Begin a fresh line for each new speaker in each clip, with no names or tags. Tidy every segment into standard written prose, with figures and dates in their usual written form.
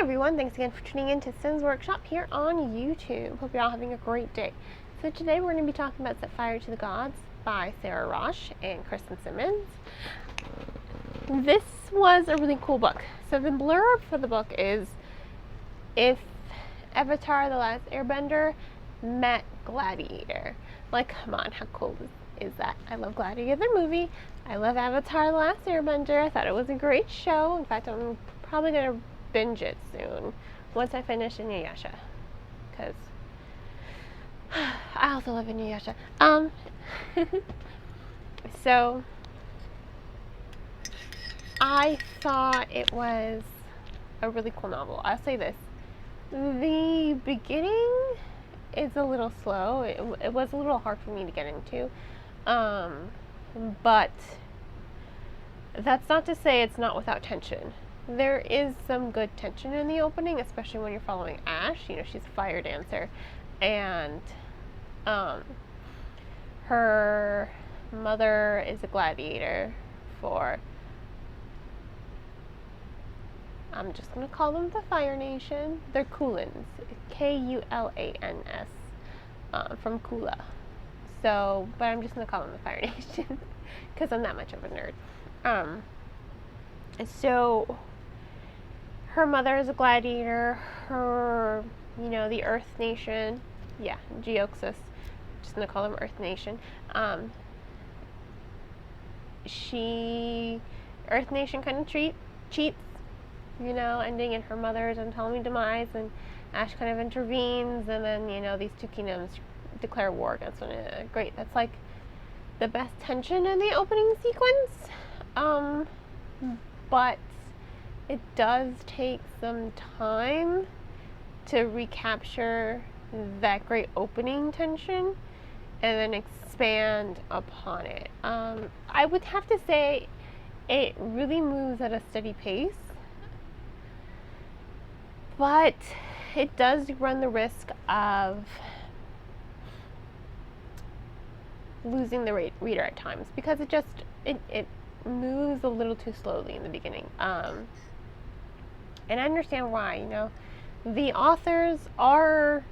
everyone, thanks again for tuning in to Sin's Workshop here on YouTube. Hope you're all having a great day. So today we're going to be talking about Set Fire to the Gods by Sarah Rosh and Kristen Simmons. This was a really cool book. So the blurb for the book is, if Avatar, The Last Airbender met Gladiator. Like, come on, how cool is that? I love Gladiator the movie. I love Avatar, The Last Airbender. I thought it was a great show. In fact, I'm probably going to binge it soon once I finish Inuyasha, because I also love Inuyasha. So I thought it was a really cool novel. I'll say this: the beginning is a little slow. It was a little hard for me to get into, but that's not to say it's not without tension. There is some good tension in the opening, especially when you're following Ash. You know, she's a fire dancer, and her mother is a gladiator for, I'm just going to call them the Fire Nation. They're Kulans, Kulans, from Kula. So, but I'm just going to call them the Fire Nation because I'm that much of a nerd. So her mother is a gladiator. Her, the Earth Nation, Geoxus, just gonna call them Earth Nation. Earth Nation kind of cheats, ending in her mother's untimely demise, and Ash kind of intervenes, and then, these two kingdoms declare war against one another. Great, that's like the best tension in the opening sequence. But it does take some time to recapture that great opening tension and then expand upon it. I would have to say it really moves at a steady pace, but it does run the risk of losing the reader at times, because it moves a little too slowly in the beginning. And I understand why. The authors are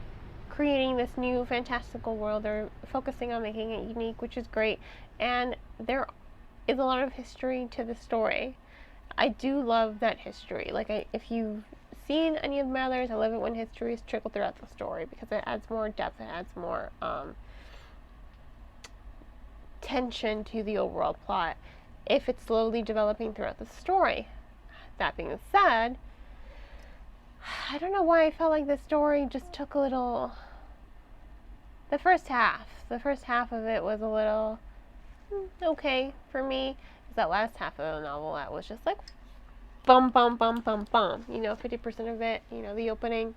creating this new fantastical world. They're focusing on making it unique, which is great. And there is a lot of history to the story. I do love that history. If you've seen any of my others, I love it when history is trickled throughout the story, because it adds more depth, it adds more tension to the overall plot if it's slowly developing throughout the story. That being said, I don't know why I felt like the story just took a little... The first half of it was a little okay for me. That last half of the novel, that was just like bum, bum, bum, bum, bum. 50% of it, the opening.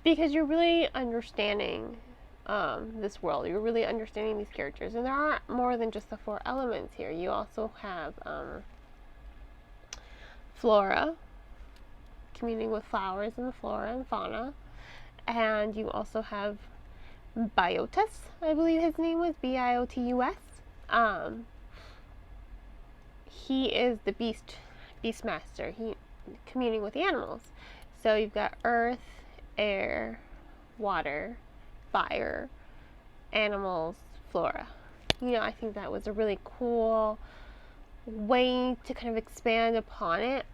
Because you're really understanding this world. You're really understanding these characters. And there are more than just the four elements here. You also have flora, communing with flowers and the flora and fauna. And you also have Biotus, I believe his name was, Biotus. He is the beastmaster. He communing with the animals. So you've got earth, air, water, fire, animals, flora. I think that was a really cool way to kind of expand upon it.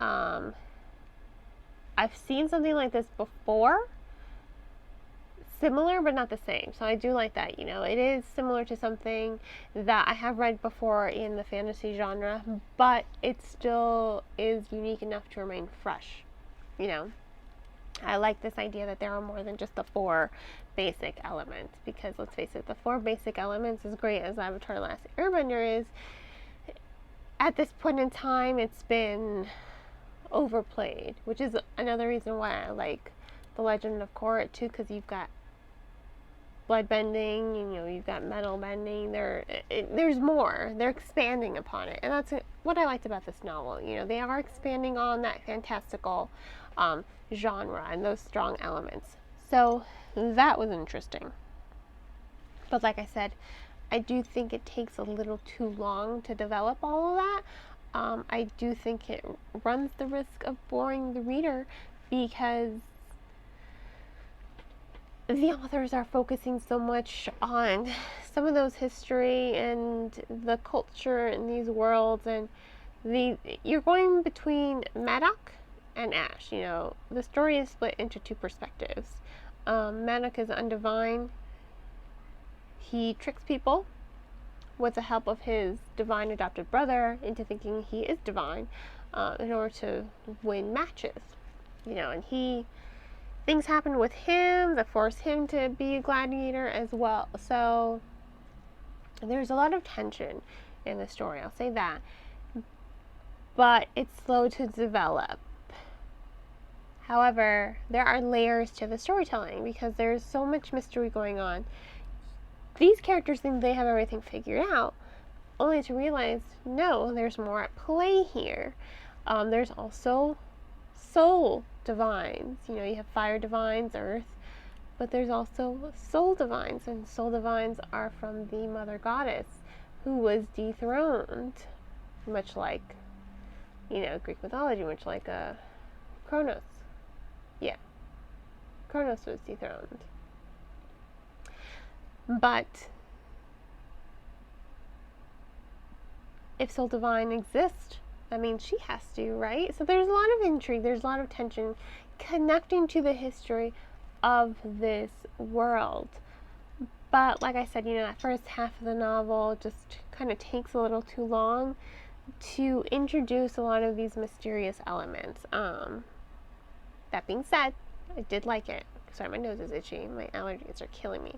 I've seen something like this before, similar but not the same, so I do like that. It is similar to something that I have read before in the fantasy genre, but it still is unique enough to remain fresh. I like this idea that there are more than just the four basic elements, because let's face it, the four basic elements, as great as Avatar: Last Airbender is, at this point in time it's been overplayed, which is another reason why I like The Legend of Korra too, because you've got blood bending, you've got metal bending, there's more. They're expanding upon it, and that's what I liked about this novel. They are expanding on that fantastical genre and those strong elements. So that was interesting. But like I said, I do think it takes a little too long to develop all of that. I do think it runs the risk of boring the reader because the authors are focusing so much on some of those history and the culture in these worlds, and you're going between Madoc and Ash. You know, the story is split into two perspectives. Madoc is undivine. He tricks people with the help of his divine adopted brother into thinking he is divine in order to win matches. You know, and things happen with him that force him to be a gladiator as well. So there's a lot of tension in the story, I'll say that. But it's slow to develop. However, there are layers to the storytelling because there's so much mystery going on. These characters think they have everything figured out, only to realize, no, there's more at play here. There's also soul divines. You know, you have fire divines, earth, but there's also soul divines, and soul divines are from the mother goddess who was dethroned, much like, you know, Greek mythology, much like Kronos. Yeah, Kronos was dethroned. But if soul divine exists, that means she has to, right? So there's a lot of intrigue, there's a lot of tension connecting to the history of this world. But like I said, you know, that first half of the novel just kind of takes a little too long to introduce a lot of these mysterious elements. That being said, I did like it. Sorry, my nose is itchy. My allergies are killing me.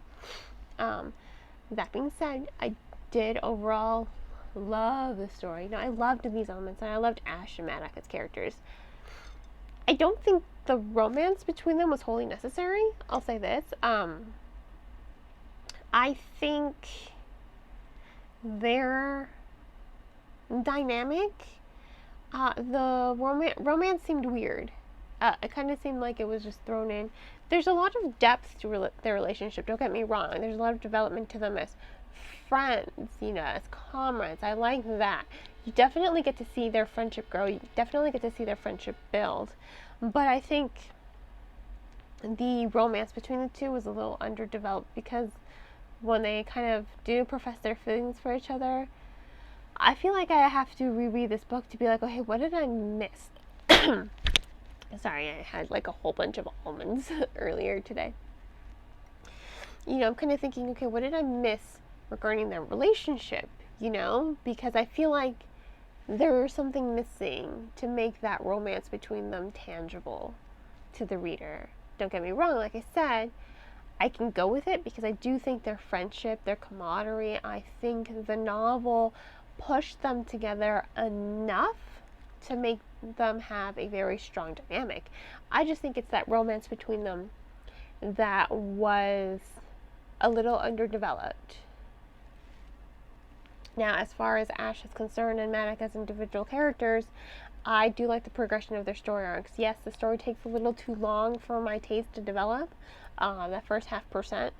That being said, I did overall love the story. You know, I loved these elements, and I loved Ash and Madoc as characters. I don't think the romance between them was wholly necessary. I'll say this. I think their dynamic, the romance seemed weird. It kind of seemed like it was just thrown in. There's a lot of depth to their relationship, don't get me wrong. There's a lot of development to them as friends, you know, as comrades. I like that. You definitely get to see their friendship grow. You definitely get to see their friendship build. But I think the romance between the two was a little underdeveloped because when they kind of do profess their feelings for each other, I feel like I have to reread this book to be like, okay, what did I miss? Sorry, I had like a whole bunch of almonds earlier today. You know, I'm kind of thinking, okay, what did I miss regarding their relationship? You know, because I feel like there's something missing to make that romance between them tangible to the reader. Don't get me wrong, like I said, I can go with it because I do think their friendship, their camaraderie, I think the novel pushed them together enough to make them have a very strong dynamic. I just think it's that romance between them that was a little underdeveloped. Now, as far as Ash is concerned and Madoc as individual characters, I do like the progression of their story arcs. Yes, the story takes a little too long for my taste to develop, that first 0.5%,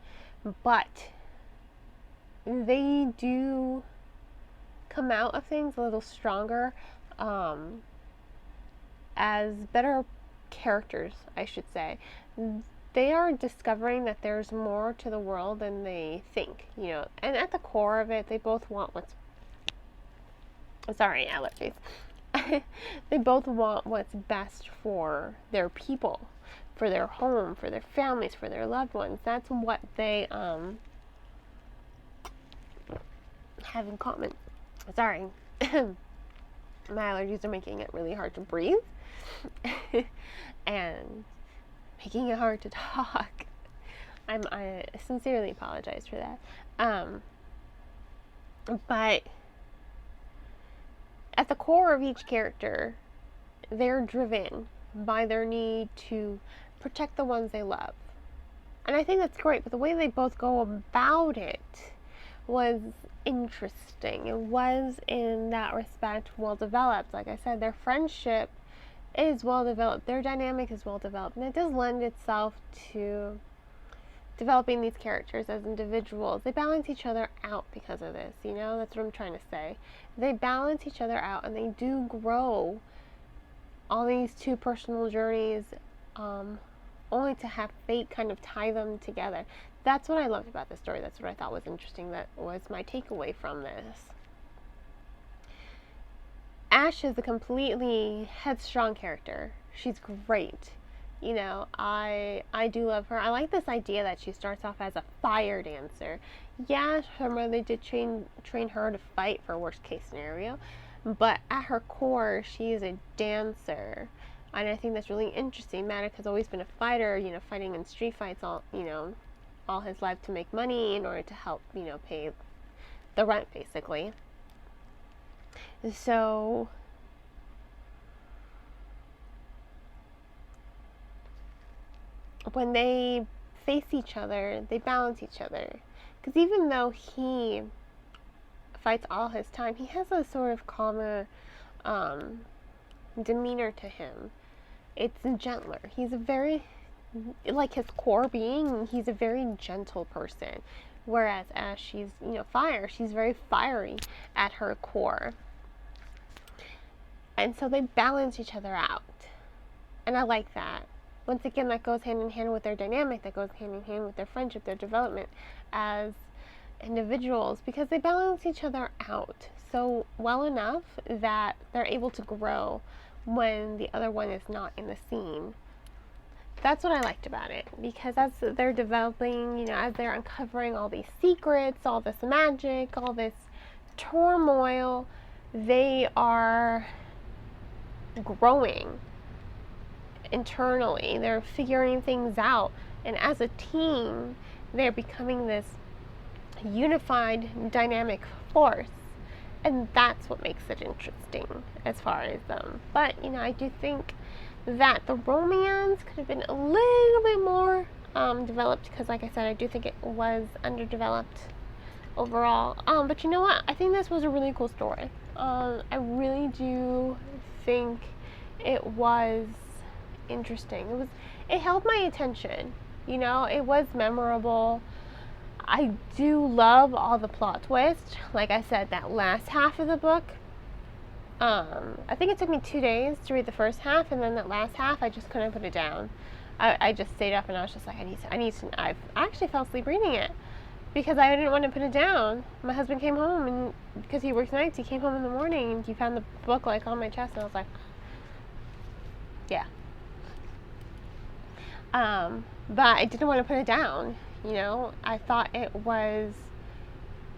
but they do come out of things a little stronger, as better characters, I should say. They are discovering that there's more to the world than they think, you know, and at the core of it, they both want what's, sorry, allergies. They both want what's best for their people, for their home, for their families, for their loved ones. That's what they have in common. Sorry. My allergies are making it really hard to breathe and making it hard to talk. I sincerely apologize for that. But at the core of each character, they're driven by their need to protect the ones they love. And I think that's great, but the way they both go about it was interesting. It was, in that respect, well developed. Like I said, their friendship is well developed. Their dynamic is well developed. And it does lend itself to developing these characters as individuals. They balance each other out because of this, you know? That's what I'm trying to say. They balance each other out, and they do grow on these two personal journeys only to have fate kind of tie them together. That's what I loved about this story. That's what I thought was interesting. That was my takeaway from this. Ash is a completely headstrong character. She's great. You know, I do love her. I like this idea that she starts off as a fire dancer. Yeah, her mother did train her to fight for worst case scenario, but at her core, she is a dancer. And I think that's really interesting. Maddox has always been a fighter, you know, fighting in street fights all his life to make money in order to help, you know, pay the rent, basically. So when they face each other, they balance each other. Because even though he fights all his time, he has a sort of calmer demeanor to him. It's gentler. He's a very, like his core being, he's a very gentle person. Whereas Ash, she's, you know, fire. She's very fiery at her core. And so they balance each other out. And I like that. Once again, that goes hand in hand with their dynamic, that goes hand in hand with their friendship, their development as individuals, because they balance each other out so well enough that they're able to grow when the other one is not in the scene. That's what I liked about it, because as they're developing, you know, as they're uncovering all these secrets, all this magic, all this turmoil, they are growing internally. They're figuring things out, and as a team, they're becoming this unified dynamic force, and that's what makes it interesting as far as them. But you know, I do think that the romance could have been a little bit more developed, because like I said, I do think it was underdeveloped overall. But you know what, I think this was a really cool story. I really do think it was interesting. It held my attention. You know, it was memorable. I do love all the plot twists. Like I said, that last half of the book, I think it took me 2 days to read the first half, and then that last half, I just couldn't put it down. I just stayed up and I was just like, I actually fell asleep reading it because I didn't want to put it down. My husband came home, and because he works nights, he came home in the morning and he found the book like on my chest, and I was like, yeah. But I didn't want to put it down. You know, I thought it was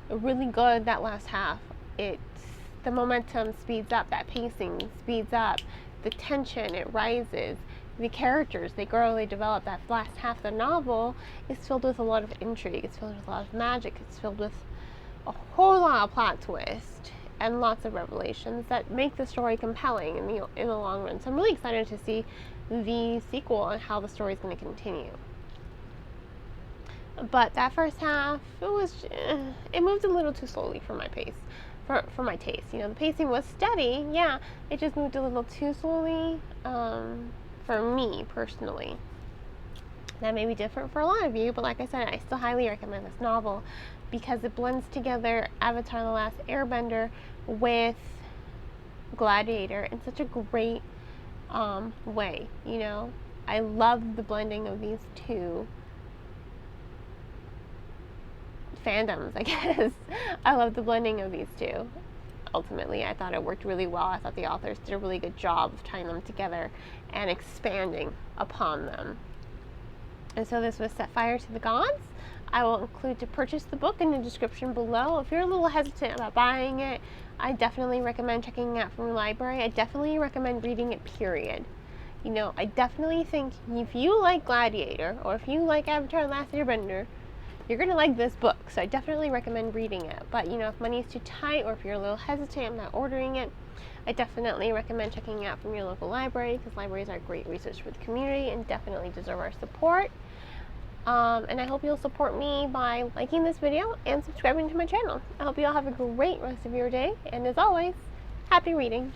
really good, that last half. The momentum speeds up, that pacing speeds up, the tension, it rises, the characters, they grow, they develop. That last half of the novel is filled with a lot of intrigue, it's filled with a lot of magic, it's filled with a whole lot of plot twist and lots of revelations that make the story compelling in the long run. So I'm really excited to see the sequel and how the story is going to continue. But that first half, it moved a little too slowly for my pace, for my taste. You know, the pacing was steady, yeah, it just moved a little too slowly for me personally. That may be different for a lot of you, but like I said, I still highly recommend this novel because it blends together Avatar: The Last Airbender with Gladiator in such a great way. You know, I love the blending of these two fandoms, I guess. I love the blending of these two. Ultimately, I thought it worked really well. I thought the authors did a really good job of tying them together and expanding upon them. And so this was Set Fire to the Gods. I will include to purchase the book in the description below. If you're a little hesitant about buying it, I definitely recommend checking it out from the library. I definitely recommend reading it, period. You know, I definitely think if you like Gladiator, or if you like Avatar: The Last Airbender, you're going to like this book. So I definitely recommend reading it. But, you know, if money is too tight, or if you're a little hesitant about ordering it, I definitely recommend checking it out from your local library, because libraries are a great resource for the community and definitely deserve our support. And I hope you'll support me by liking this video and subscribing to my channel. I hope you all have a great rest of your day, and as always, happy reading.